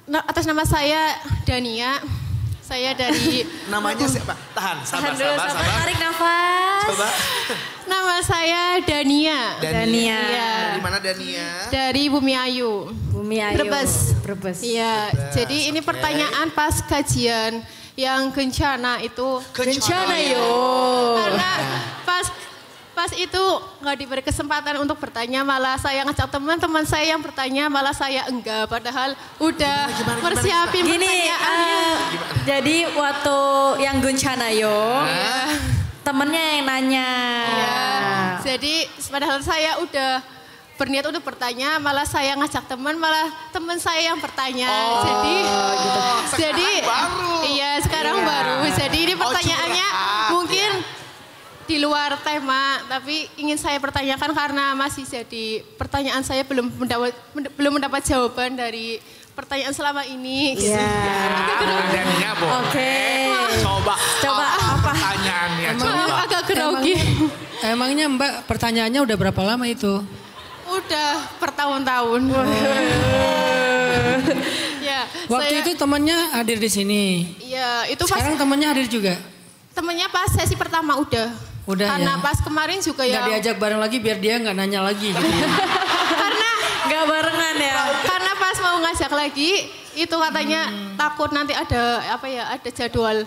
atas nama saya Dania. Saya dari... Namanya siapa? Sabar. Tarik nafas. Coba. Nama saya Dania. Dania. Iya. Dari mana Dania? Dari Bumi Ayu. Bumi Ayu. Brebes. Iya. Jadi ini pertanyaan pas kajian yang kencana itu. Kencana yo. Karena pas itu nggak diberi kesempatan untuk bertanya, malah saya ngajak teman-teman saya yang bertanya, malah saya enggak. Padahal udah persiapin pertanyaannya. Jadi waktu yang Guncana yo, temennya yang nanya. Ya, jadi padahal saya udah berniat untuk bertanya, malah saya ngajak teman, malah teman saya yang bertanya. Jadi baru. Iya, sekarang baru. Jadi ini pertanyaannya mungkin di luar tema, tapi ingin saya pertanyakan karena masih jadi pertanyaan saya belum mendapat jawaban dari pertanyaan selama ini. Iya. Dania boleh. Oke. Coba apa pertanyaannya? Coba. Agak grogi. Emangnya Mbak pertanyaannya udah berapa lama itu? Udah bertahun-tahun. Ya, Waktu itu temannya hadir di sini. Iya, itu pas Sekarang temannya hadir juga. temennya pas sesi pertama udah. Udah karena ya. pas kemarin juga Nggak ya. diajak bareng lagi biar dia nggak nanya lagi. Gitu. Karena Nggak barengan ya. Karena pas mau ngajak lagi itu katanya takut nanti ada ada jadwal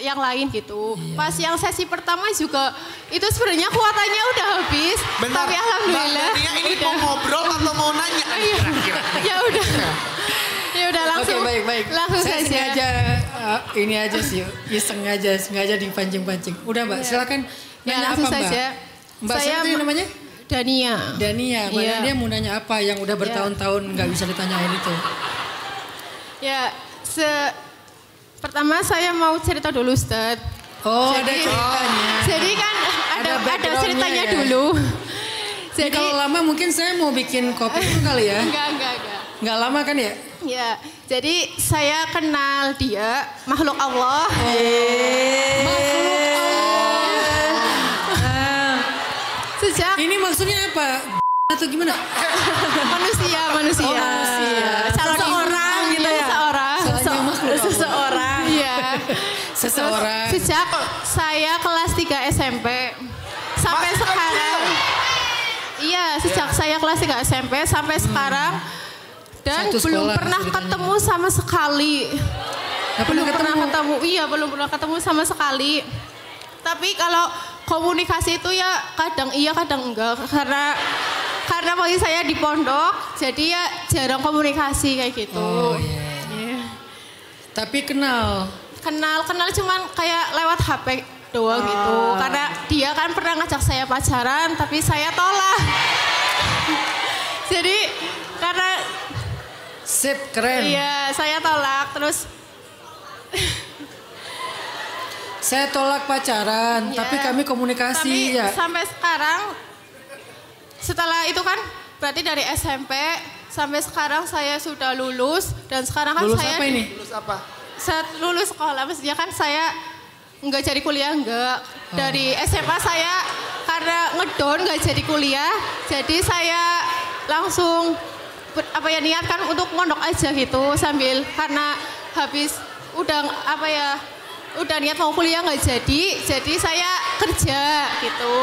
yang lain gitu. Pas yang sesi pertama juga itu sebenarnya kuotanya udah habis. Bentar, tapi alhamdulillah. Mbak Dania ini udah. mau ngobrol atau mau nanya? Ya udah. Ya udah langsung. Oke, baik. Langsung Saya saja. sengaja ini aja sih, iseng aja, sengaja dipancing-pancing. Udah Mbak, silakan Ya nanya langsung apa Mbak? saja. Mbak siapa tadi namanya? Dania. Dania, Mbak Iya. Dania mau nanya apa yang udah bertahun-tahun nggak bisa ditanyain itu? Ya, pertama saya mau cerita dulu Ustaz. Oh, ada ceritanya. Jadi kan ada background-nya ceritanya ya. dulu. Jadi kalau lama mungkin saya mau bikin kopi dulu kali ya. Enggak. Nggak lama kan ya? Ya, jadi saya kenal dia makhluk Allah. Makhluk Sejak Ini maksudnya apa? Atau gimana? manusia. manusia. Calon Seseorang gitu ya? Seseorang. Iya. Seseorang. Sejak saya kelas 3 SMP sampai sekarang. Iya, sejak saya kelas 3 SMP sampai sekarang. Dan Satu belum sekolah pernah ceritanya. ketemu sama sekali. Nggak pernah ketemu? Iya, belum pernah ketemu sama sekali. Tapi kalau komunikasi itu ya kadang iya kadang enggak. Karena bagi saya di pondok, jadi ya jarang komunikasi kayak gitu. Oh iya. Tapi kenal. Kenal cuman kayak lewat HP doang gitu. Karena dia kan pernah ngajak saya pacaran, tapi saya tolak. Jadi karena Sip, keren. iya saya tolak terus. Saya tolak pacaran, Iya. tapi kami komunikasi Tapi ya. sampai sekarang, setelah itu kan berarti dari SMP sampai sekarang saya sudah lulus dan sekarang kan Lulus saya apa ini? Terus apa? lulus sekolah, maksudnya kan saya nggak jadi kuliah nggak. Dari SMA saya karena ngedon nggak jadi kuliah, jadi saya langsung niatkan untuk mondok aja gitu sambil karena habis udah niat mau kuliah nggak jadi saya kerja gitu.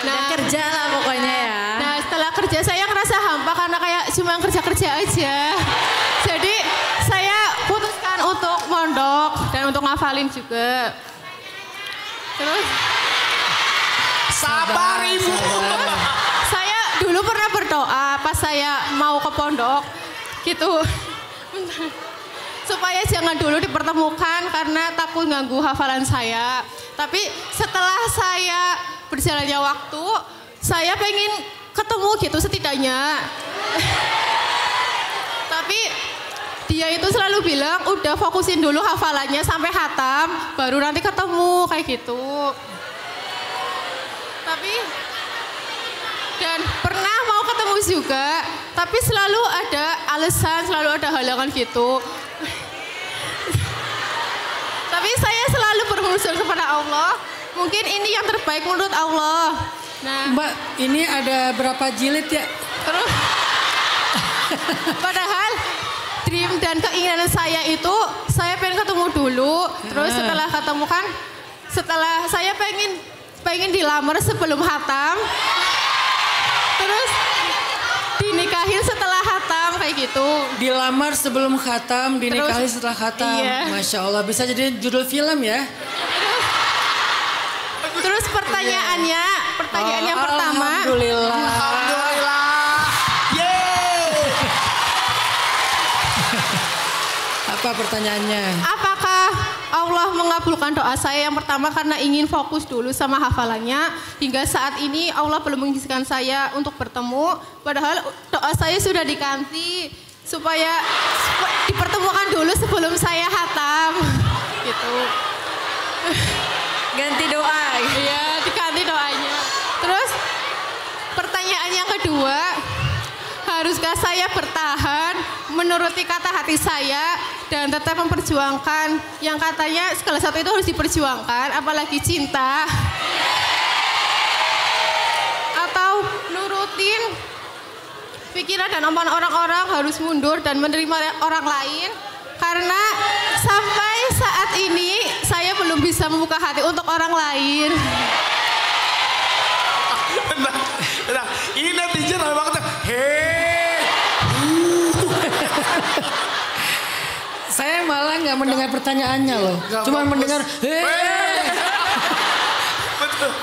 Nah, kerja lah pokoknya ya. Nah setelah kerja saya ngerasa hampa karena kayak cuma kerja aja. Jadi saya putuskan untuk mondok dan untuk ngafalin juga. Terus Sabar Ibu. saya dulu pernah berdoa pas saya mau ke pondok gitu. Supaya jangan dulu dipertemukan karena takut ganggu hafalan saya. Tapi setelah saya berjalannya waktu, saya pengen ketemu gitu setidaknya. Tapi dia itu selalu bilang udah fokusin dulu hafalannya sampai hatam, baru nanti ketemu kayak gitu. Tapi dan pernah mau ketemu juga, tapi selalu ada alasan, selalu ada halangan gitu. Tapi saya selalu berhusnuzon kepada Allah. Mungkin ini yang terbaik menurut Allah. Nah, Mbak, ini ada berapa jilid ya? terus padahal dream dan keinginan saya itu saya pengen ketemu dulu. Terus setelah ketemu kan, setelah saya pengen dilamar sebelum hatam. Terus dinikahin setelah hatam kayak gitu. Dilamar sebelum khatam, dinikahi setelah khatam. Iya. Masya Allah, bisa jadi judul film ya. Terus pertanyaannya yang pertama. Alhamdulillah. Alhamdulillah. Yeay. Apa pertanyaannya? Apakah Allah mengabulkan doa saya yang pertama karena ingin fokus dulu sama hafalannya. Hingga saat ini Allah belum mengizinkan saya untuk bertemu. Padahal doa saya sudah diganti supaya dipertemukan dulu sebelum saya hatam. Gitu. Ganti doa. Iya, diganti doanya. Terus pertanyaan yang kedua, haruskah saya bertahan menuruti kata hati saya dan tetap memperjuangkan yang katanya segala sesuatu itu harus diperjuangkan, apalagi cinta? Atau nurutin pikiran dan omongan orang-orang, harus mundur dan menerima orang lain? Karena sampai saat ini saya belum bisa membuka hati untuk orang lain. Nah, ini netizen ramai banget. Hei. Saya malah nggak mendengar pertanyaannya loh. Cuma mendengar,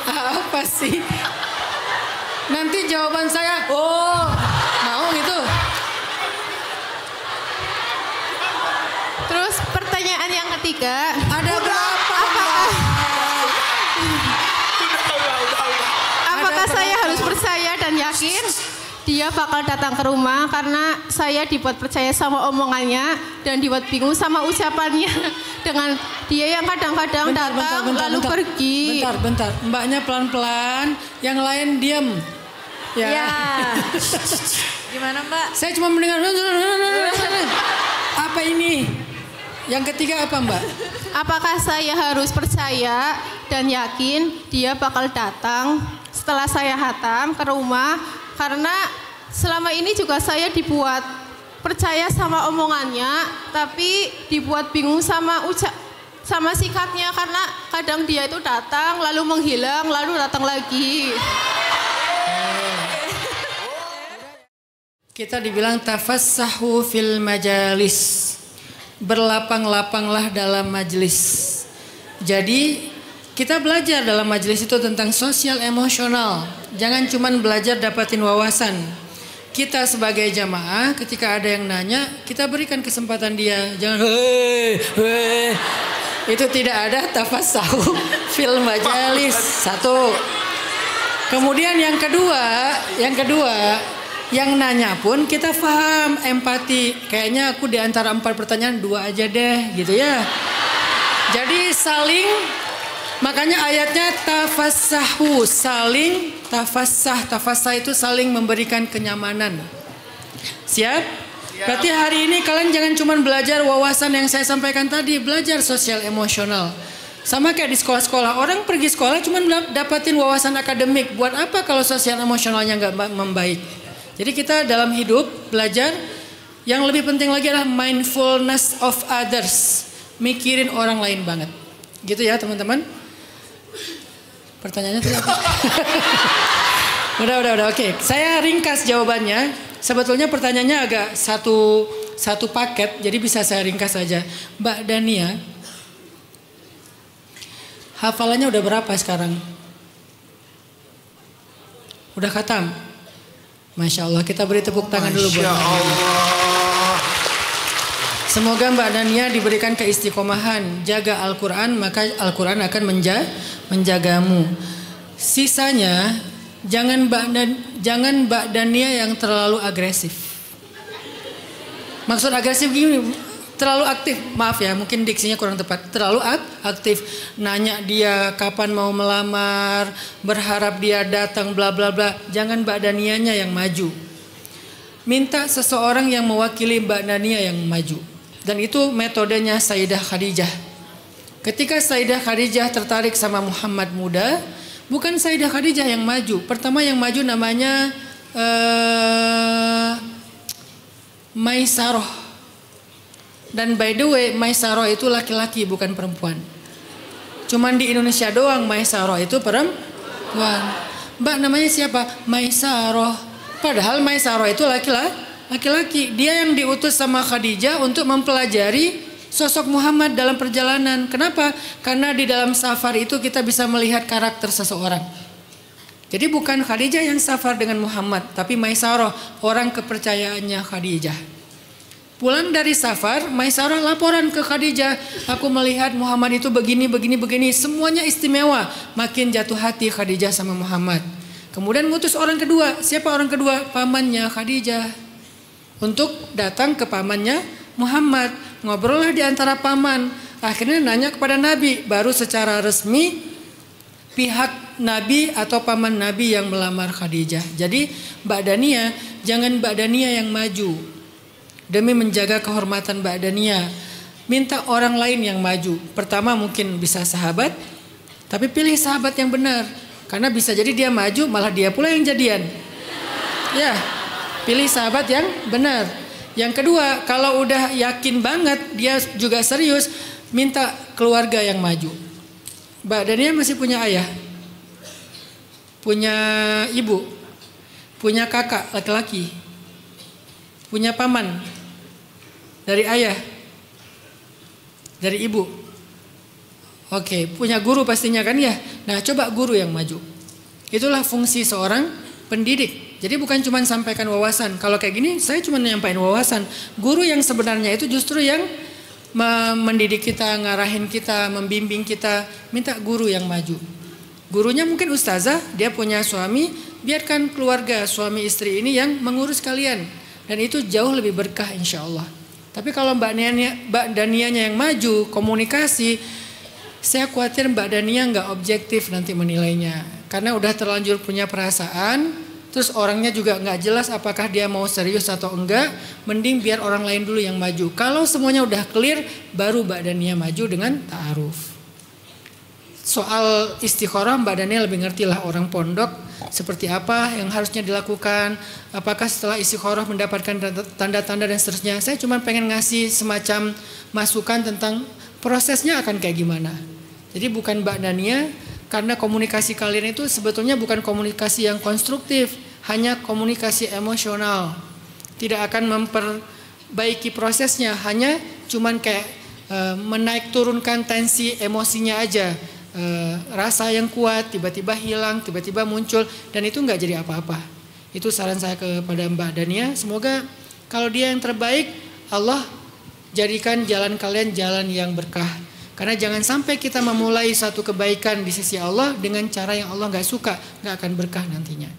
apa sih? Nanti jawaban saya, oh mau gitu. Terus pertanyaan yang ketiga, Ada berapa? apakah saya harus percaya dan yakin dia bakal datang ke rumah karena saya dibuat percaya sama omongannya dan dibuat bingung sama ucapannya dengan dia yang kadang-kadang datang lalu pergi. Bentar. Mbaknya pelan-pelan, yang lain diam. Ya. Gimana Mbak? Saya cuma mendengar. Apa ini? Yang ketiga apa Mbak? Apakah saya harus percaya dan yakin dia bakal datang setelah saya hatam ke rumah karena selama ini juga saya dibuat percaya sama omongannya tapi dibuat bingung sama sikapnya karena kadang dia itu datang lalu menghilang lalu datang lagi. Kita dibilang tafassahu fil majalis. Berlapang-lapanglah dalam majelis. Jadi kita belajar dalam majelis itu tentang sosial emosional. Jangan cuman belajar dapatin wawasan. Kita sebagai jamaah ketika ada yang nanya, kita berikan kesempatan dia. Jangan hei. Itu tidak ada tafassahu fil majalis. Satu. Kemudian yang kedua, yang nanya pun kita paham, empati. Kayaknya aku di antara 4 pertanyaan 2 aja deh gitu ya. Jadi saling, makanya ayatnya tafassahu, saling tafassah itu saling memberikan kenyamanan. Siap? Berarti hari ini kalian jangan cuma belajar wawasan yang saya sampaikan tadi, belajar sosial emosional. Sama kayak di sekolah-sekolah, orang pergi sekolah cuma dapatin wawasan akademik. Buat apa kalau sosial emosionalnya nggak membaik? Jadi kita dalam hidup belajar, yang lebih penting lagi adalah mindfulness of others. Mikirin orang lain banget. Gitu ya teman-teman. Pertanyaannya tadi apa? Udah, oke. Saya ringkas jawabannya. Sebetulnya pertanyaannya agak satu paket, jadi bisa saya ringkas saja. Mbak Dania, hafalannya udah berapa sekarang? Udah khatam? Masya Allah, kita beri tepuk tangan dulu buat Mbak Dania. Semoga Mbak Dania diberikan keistiqomahan. Jaga Al-Quran, maka Al-Quran akan menjagamu. Sisanya, jangan Mbak Dania yang terlalu agresif. Maksud agresif gini, terlalu aktif. Maaf ya, mungkin diksinya kurang tepat. Terlalu aktif. Nanya dia kapan mau melamar, berharap dia datang, bla bla bla. Jangan Mbak Danianya yang maju. Minta seseorang yang mewakili Mbak Dania yang maju. Dan itu metodenya Sayyidah Khadijah. Ketika Sayyidah Khadijah tertarik sama Muhammad muda, bukan Sayyidah Khadijah yang maju. Pertama yang maju namanya Maisarah. Dan by the way, Maisarah itu laki-laki bukan perempuan. Cuman di Indonesia doang Maisarah itu perempuan. Mbak namanya siapa? Maisarah. Padahal Maisarah itu laki-laki. Dia yang diutus sama Khadijah untuk mempelajari sosok Muhammad dalam perjalanan. Kenapa? Karena di dalam safar itu kita bisa melihat karakter seseorang. Jadi bukan Khadijah yang safar dengan Muhammad, tapi Maisarah, orang kepercayaannya Khadijah. Pulang dari safar, Maisarah laporan ke Khadijah, aku melihat Muhammad itu begini, semuanya istimewa. Makin jatuh hati Khadijah sama Muhammad. Kemudian ngutus orang kedua, siapa orang kedua? Pamannya Khadijah. Untuk datang ke pamannya Muhammad, ngobrol lah di antara paman. Akhirnya nanya kepada Nabi, baru secara resmi pihak Nabi atau paman Nabi yang melamar Khadijah. Jadi Mbak Dania, jangan Mbak Dania yang maju. Demi menjaga kehormatan Mbak Dania, minta orang lain yang maju. Pertama mungkin bisa sahabat, tapi pilih sahabat yang benar. Karena bisa jadi dia maju, malah dia pula yang jadian. Ya, pilih sahabat yang benar. Yang kedua, kalau udah yakin banget, dia juga serius, minta keluarga yang maju. Mbak Dania masih punya ayah, punya ibu, punya kakak laki-laki, punya paman, dari ayah, dari ibu. Oke, punya guru pastinya kan ya. Nah coba guru yang maju. Itulah fungsi seorang pendidik. Jadi bukan cuma sampaikan wawasan. Kalau kayak gini saya cuma nyampaikan wawasan. Guru yang sebenarnya itu justru yang mendidik kita, ngarahin kita, membimbing kita. Minta guru yang maju. Gurunya mungkin ustazah, dia punya suami. Biarkan keluarga suami istri ini yang mengurus kalian. Dan itu jauh lebih berkah insya Allah. Tapi kalau Mbak Danianya yang maju, komunikasi, saya khawatir Mbak Dania nggak objektif nanti menilainya. Karena udah terlanjur punya perasaan, terus orangnya juga nggak jelas apakah dia mau serius atau enggak, mending biar orang lain dulu yang maju. Kalau semuanya udah clear, baru Mbak Dania maju dengan ta'aruf. Soal istikharah Mbak Dania lebih ngerti lah orang pondok seperti apa yang harusnya dilakukan, apakah setelah istikharah mendapatkan tanda-tanda dan seterusnya. Saya cuma pengen ngasih semacam masukan tentang prosesnya akan kayak gimana. Jadi bukan Mbak Dania, karena komunikasi kalian itu sebetulnya bukan komunikasi yang konstruktif, hanya komunikasi emosional. Tidak akan memperbaiki prosesnya, hanya cuman kayak menaik turunkan tensi emosinya aja. Rasa yang kuat tiba-tiba hilang, tiba-tiba muncul, dan itu nggak jadi apa-apa. Itu saran saya kepada Mbak Dania. Semoga kalau dia yang terbaik, Allah jadikan jalan kalian jalan yang berkah. Karena jangan sampai kita memulai satu kebaikan di sisi Allah dengan cara yang Allah nggak suka, nggak akan berkah nantinya.